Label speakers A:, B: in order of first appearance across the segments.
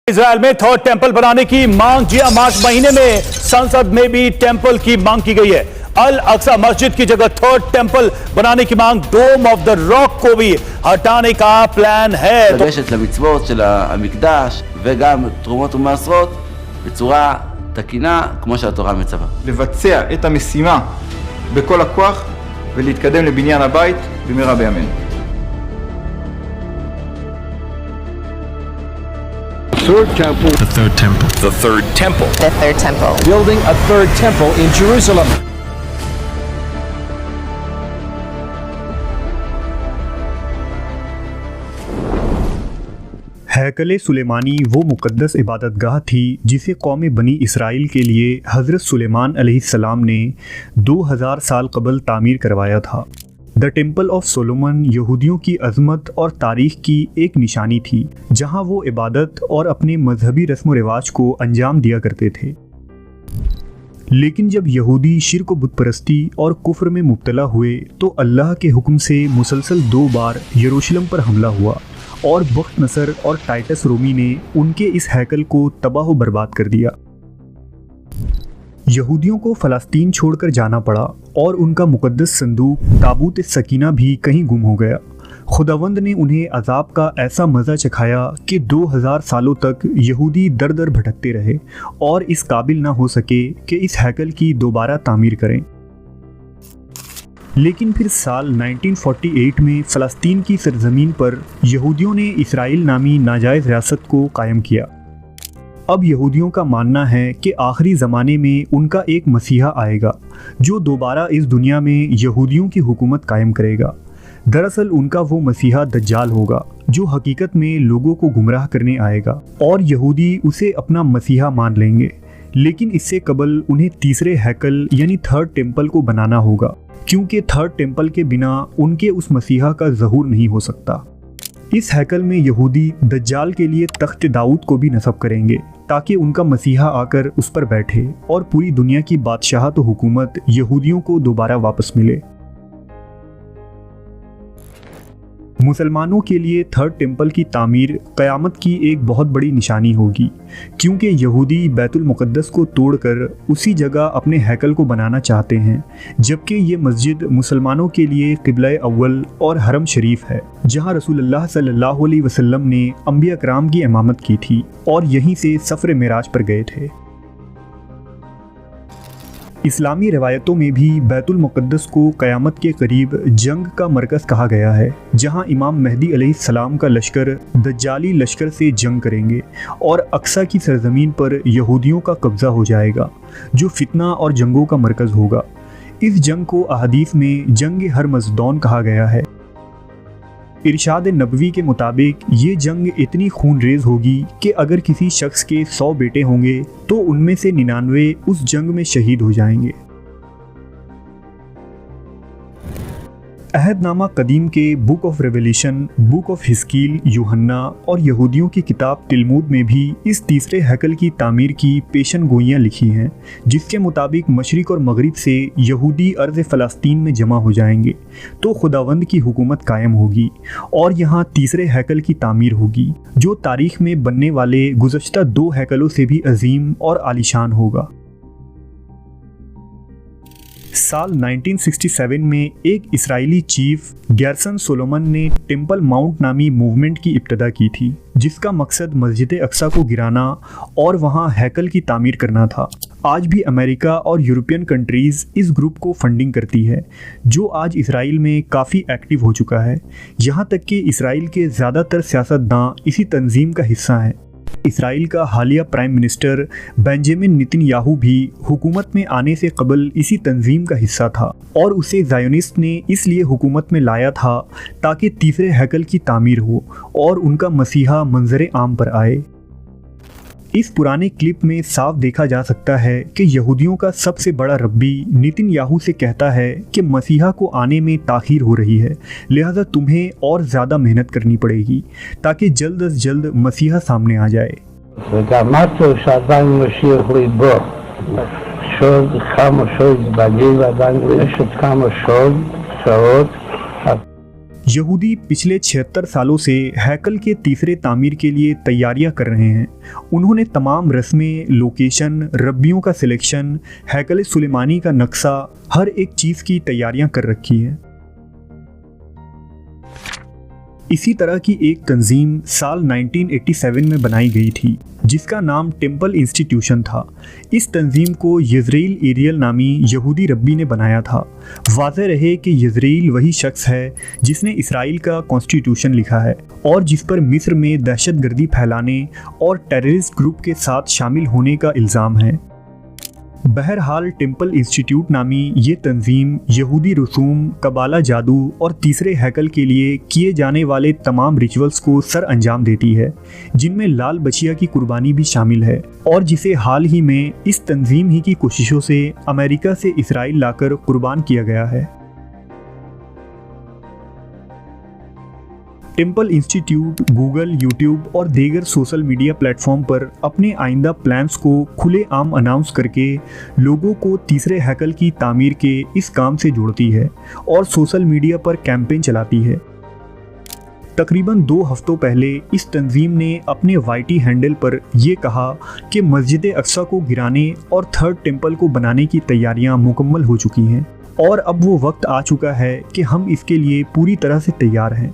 A: Israel में third temple बनाने की मांग जी मार्च महीने में संसद में भी टेंपल की मांग की गई है। अल अक्सा मस्जिद की जगह थर्ड टेंपल बनाने की मांग, डोम ऑफ द रॉक को भी हटाने का प्लान है।
B: לגשת למצוות של המקדש וגם תרומות ומעשרות בצורה תקינה כמו שהתורה מצווה.
C: לבצע את המשימה בכל הכוח ולהתקדם לבניין הבית במהרה בימינו.
D: The third temple.
E: The third temple.
F: The third temple.
E: Building a third temple in Jerusalem.
G: हैकल Sulemani वो मुक़द्दस इबादतगाह थी जिसे कौम बनी इसराइल के लिए हज़रत सुलेमान अलैहिस्सलाम ने 2000 साल कबल तामीर करवाया था। द टेम्पल ऑफ सोलोमन यहूदियों की अज़मत और तारीख़ की एक निशानी थी, जहां वो इबादत और अपने मजहबी रस्म व रिवाज को अंजाम दिया करते थे। लेकिन जब यहूदी शिर्क व बुतपरस्ती और कुफ्र में मुब्तला हुए तो अल्लाह के हुक्म से मुसलसल 2 बार यरूशलेम पर हमला हुआ और बख्त नसर और टाइटस रोमी ने उनके इस हैकल को तबाह व बर्बाद कर दिया। यहूदियों को फ़लस्तीन छोड़कर जाना पड़ा और उनका मुक़द्दस संदूक ताबूत सकीना भी कहीं गुम हो गया। खुदावंद ने उन्हें अजाब का ऐसा मज़ा चखाया कि 2000 सालों तक यहूदी दर दर भटकते रहे और इस काबिल ना हो सके कि इस हैकल की दोबारा तामीर करें। लेकिन फिर साल 1948 में फ़लस्तीन की सरज़मीन पर यहूदियों ने इसराइल नामी नाजायज़ रियासत को कायम किया। अब यहूदियों का मानना है कि आखिरी ज़माने में उनका एक मसीहा आएगा जो दोबारा इस दुनिया में यहूदियों की हुकूमत कायम करेगा। दरअसल उनका वो मसीहा दज्जाल होगा जो हकीकत में लोगों को गुमराह करने आएगा और यहूदी उसे अपना मसीहा मान लेंगे। लेकिन इससे कबल उन्हें तीसरे हैकल यानी थर्ड टेम्पल को बनाना होगा, क्योंकि थर्ड टेम्पल के बिना उनके उस मसीहा का ज़हूर नहीं हो सकता। इस हैकल में यहूदी दज्जाल के लिए तख्त दाऊद को भी नस्ब करेंगे ताकि उनका मसीहा आकर उस पर बैठे और पूरी दुनिया की बादशाहत और हुकूमत यहूदियों को दोबारा वापस मिले। मुसलमानों के लिए थर्ड टेम्पल की तामीर क़यामत की एक बहुत बड़ी निशानी होगी, क्योंकि यहूदी बैतुल मुक़द्दस को तोड़कर उसी जगह अपने हैकल को बनाना चाहते हैं, जबकि ये मस्जिद मुसलमानों के लिए क़िबला अव्वल और हरम शरीफ है, जहां रसूलुल्लाह सल्लल्लाहु अलैहि वसल्लम ने अंबिया कराम की इमामत की थी और यहीं से सफ़र मेराज पर गए थे। इस्लामी रिवायतों में भी बैतुल मुक़द्दस को क़यामत के करीब जंग का मरकज़ कहा गया है, जहां इमाम मेहदी अलैहिस्सलाम का लश्कर दज्जाली लश्कर से जंग करेंगे और अक्सा की सरज़मीन पर यहूदियों का कब्ज़ा हो जाएगा, जो फितना और जंगों का मरकज़ होगा। इस जंग को अहादीस में जंग हरमज़दौन कहा गया है। इरशाद नबवी के मुताबिक ये जंग इतनी खूनरेज़ होगी कि अगर किसी शख्स के 100 बेटे होंगे तो उनमें से 99 उस जंग में शहीद हो जाएंगे। अहदनामा कदीम के book of Revelation, book of हिस्कील, यूहन्ना और यहूदियों की किताब तिलमूद में भी इस तीसरे हैकल की तामीर की पेशन गोइयाँ लिखी हैं, जिसके मुताबिक मशरिक़ और मगरिब से यहूदी अर्ज़ फ़लस्तीन में जमा हो जाएंगे तो खुदावंद की हुकूमत कायम होगी और यहाँ तीसरे हैकल की तामीर होगी, जो तारीख़ में बनने वाले गुज़श्ता 2 हैकलों से भी अजीम और आलीशान होगा। साल 1967 में एक इसराइली चीफ गैरसन सोलोमन ने टेम्पल माउंट नामी मूवमेंट की इब्तदा की थी, जिसका मकसद मस्जिद अक्सा को गिराना और वहां हैकल की तामीर करना था। आज भी अमेरिका और यूरोपियन कंट्रीज़ इस ग्रुप को फंडिंग करती है, जो आज इसराइल में काफ़ी एक्टिव हो चुका है। यहाँ तक कि इसराइल के ज़्यादातर सियासतदां इसी तंजीम का हिस्सा हैं। इसराइल का हालिया प्राइम मिनिस्टर बेंजामिन नेतन्याहू भी हुकूमत में आने से कबल इसी तंजीम का हिस्सा था और उसे ज़ायोनिस्ट ने इसलिए हुकूमत में लाया था ताकि तीसरे हैकल की तामीर हो और उनका मसीहा मंजर आम पर आए। इस पुराने क्लिप में साफ देखा जा सकता है कि यहूदियों का सबसे बड़ा रब्बी नेतन्याहू से कहता है कि मसीहा को आने में ताख़ीर हो रही है, लिहाजा तुम्हें और ज़्यादा मेहनत करनी पड़ेगी ताकि जल्द अज जल्द मसीहा सामने आ जाए। यहूदी पिछले 76 सालों से हैकल के तीसरे तामीर के लिए तैयारियां कर रहे हैं। उन्होंने तमाम रस्में, लोकेशन, रब्बियों का सिलेक्शन, हैकल सुलेमानी का नक्शा, हर एक चीज़ की तैयारियां कर रखी है। इसी तरह की एक तंजीम साल 1987 में बनाई गई थी जिसका नाम टेम्पल इंस्टीट्यूशन था। इस तंजीम को यज़रेल एरियल नामी यहूदी रब्बी ने बनाया था। वाज़ेह रहे कि यज़रेल वही शख्स है जिसने इसराइल का कॉन्स्टिट्यूशन लिखा है और जिस पर मिस्र में दहशतगर्दी फैलाने और टेररिस्ट ग्रुप के साथ शामिल होने का इल्ज़ाम है। बहरहाल टेम्पल इंस्टीट्यूट नामी ये तंजीम यहूदी रसूम, कबाला जादू और तीसरे हैकल के लिए किए जाने वाले तमाम रिचुअल्स को सर अंजाम देती है, जिनमें लाल बछिया की कुर्बानी भी शामिल है और जिसे हाल ही में इस तंजीम ही की कोशिशों से अमेरिका से इसराइल लाकर कुर्बान किया गया है। टेम्पल इंस्टीट्यूट गूगल, यूट्यूब और दीगर सोशल मीडिया प्लेटफॉर्म पर अपने आइंदा प्लान्स को खुलेआम अनाउंस करके लोगों को तीसरे हैकल की तामीर के इस काम से जोड़ती है और सोशल मीडिया पर कैंपेन चलाती है। तकरीबन 2 हफ्तों पहले इस तंजीम ने अपने वाईटी हैंडल पर यह कहा कि मस्जिद अक्सा को गिराने और थर्ड टेम्पल को बनाने की तैयारियां मुकम्मल हो चुकी हैं और अब वो वक्त आ चुका है कि हम इसके लिए पूरी तरह से तैयार हैं।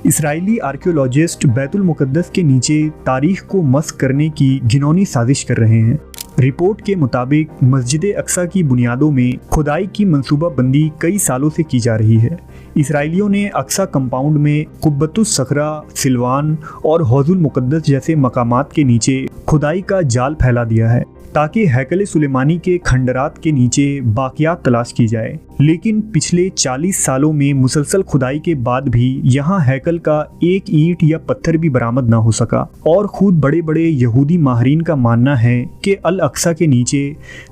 G: इसराइली आर्कियोलॉजिस्ट बैतुल मुक़द्दस के नीचे तारीख को मस्क करने की घिनौनी साजिश कर रहे हैं। रिपोर्ट के मुताबिक मस्जिद अक्सा की बुनियादों में खुदाई की मंसूबाबंदी कई सालों से की जा रही है। इसराइलियों ने अक्सा कंपाउंड में कुब्बतुस सखरा, सिलवान और हौजुल मुक़द्दस जैसे मकामात के नीचे खुदाई का जाल फैला दिया है ताकि हैकल सुलेमानी के खंडरात के नीचे बाकियात तलाश की जाए। लेकिन पिछले 40 सालों में मुसलसल खुदाई के बाद भी यहाँ हैकल का एक ईंट या पत्थर भी बरामद ना हो सका और खुद बड़े बड़े यहूदी माहरीन का मानना है कि अल अक्सा के नीचे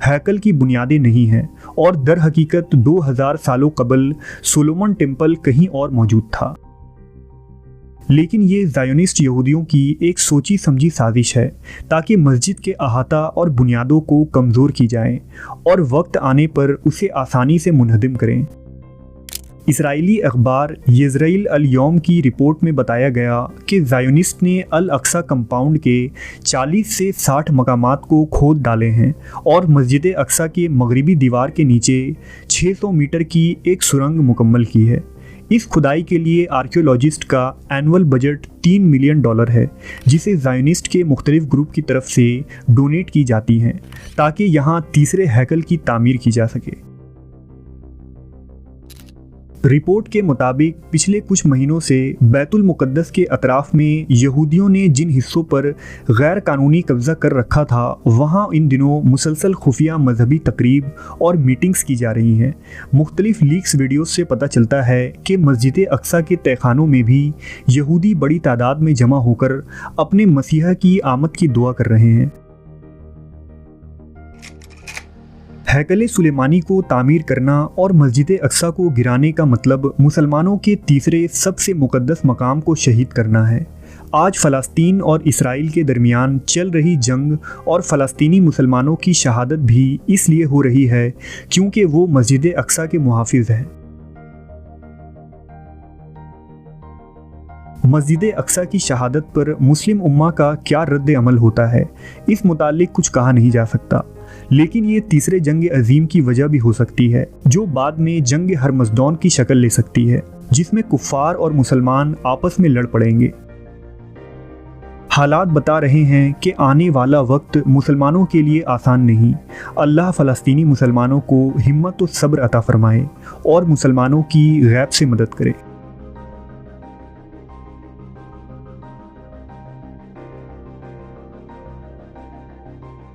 G: हैकल की बुनियादें नहीं हैं और दर हकीकत 2000 सालों कबल सोलोमन टेम्पल कहीं और मौजूद था। लेकिन ये ज़ायोनिस्ट यहूदियों की एक सोची समझी साजिश है ताकि मस्जिद के अहाता और बुनियादों को कमज़ोर की जाए और वक्त आने पर उसे आसानी से मुनहदिम करें। इसराइली अखबार यज़रेल अल यौम की रिपोर्ट में बताया गया कि ज़ायोनिस्ट ने अल अक्सा कंपाउंड के 40 से 60 मकामात को खोद डाले हैं और मस्जिद अक्सा के मगरिबी दीवार के नीचे 600 मीटर की एक सुरंग मुकम्मल की है। इस खुदाई के लिए आर्कियोलॉजिस्ट का एनुअल बजट $3 मिलियन है जिसे ज़ायोनिस्ट के मुख्तलिफ ग्रुप की तरफ से डोनेट की जाती हैं ताकि यहाँ तीसरे हैकल की तामीर की जा सके। रिपोर्ट के मुताबिक पिछले कुछ महीनों से बैतुल मुक़द्दस के अतराफ़ में यहूदियों ने जिन हिस्सों पर गैर कानूनी कब्ज़ा कर रखा था वहाँ इन दिनों मुसलसल खुफिया मजहबी तकरीब और मीटिंग्स की जा रही हैं। मुख्तलिफ लीक्स वीडियोस से पता चलता है कि मस्जिद अक्सा के तहखानों में भी यहूदी बड़ी तादाद में जमा होकर अपने मसीहा की आमद की दुआ कर रहे हैं। हैकल सुलेमानी को तामीर करना और मस्जिद अक्सा को गिराने का मतलब मुसलमानों के तीसरे सबसे मुक़द्दस मकाम को शहीद करना है। आज फ़लस्तीन और इसराइल के दरमियान चल रही जंग और फ़लस्तीनी मुसलमानों की शहादत भी इसलिए हो रही है क्योंकि वो मस्जिद अक्सा के मुहाफिज हैं। मस्जिद अक्सा की शहादत पर मुस्लिम उम्मा का क्या रद्द अमल होता है इस मुतालिक कुछ कहा नहीं जा सकता, लेकिन ये तीसरे जंग अजीम की वजह भी हो सकती है जो बाद में जंग हरमज़दौन की शक्ल ले सकती है जिसमें कुफ़ार और मुसलमान आपस में लड़ पड़ेंगे। हालात बता रहे हैं कि आने वाला वक्त मुसलमानों के लिए आसान नहीं। अल्लाह फ़लस्तीनी मुसलमानों को हिम्मत और सब्र अता फरमाए और मुसलमानों की गैब से मदद करे।